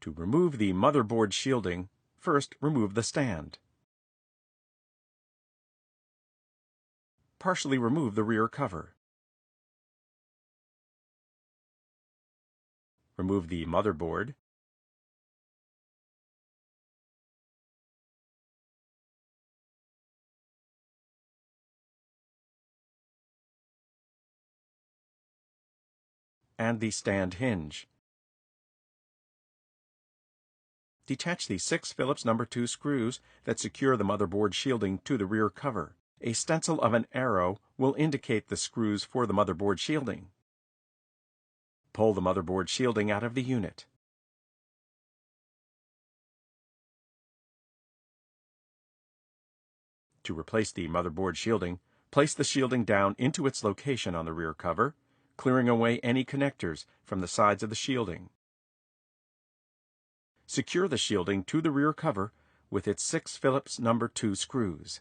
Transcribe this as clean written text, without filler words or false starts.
To remove the motherboard shielding, first remove the stand. Partially remove the rear cover. Remove the motherboard. And the stand hinge. Detach the 6 Phillips No. 2 screws that secure the motherboard shielding to the rear cover. A stencil of an arrow will indicate the screws for the motherboard shielding. Pull the motherboard shielding out of the unit. To replace the motherboard shielding, place the shielding down into its location on the rear cover, clearing away any connectors from the sides of the shielding. Secure the shielding to the rear cover with its 6 Phillips No. 2 screws.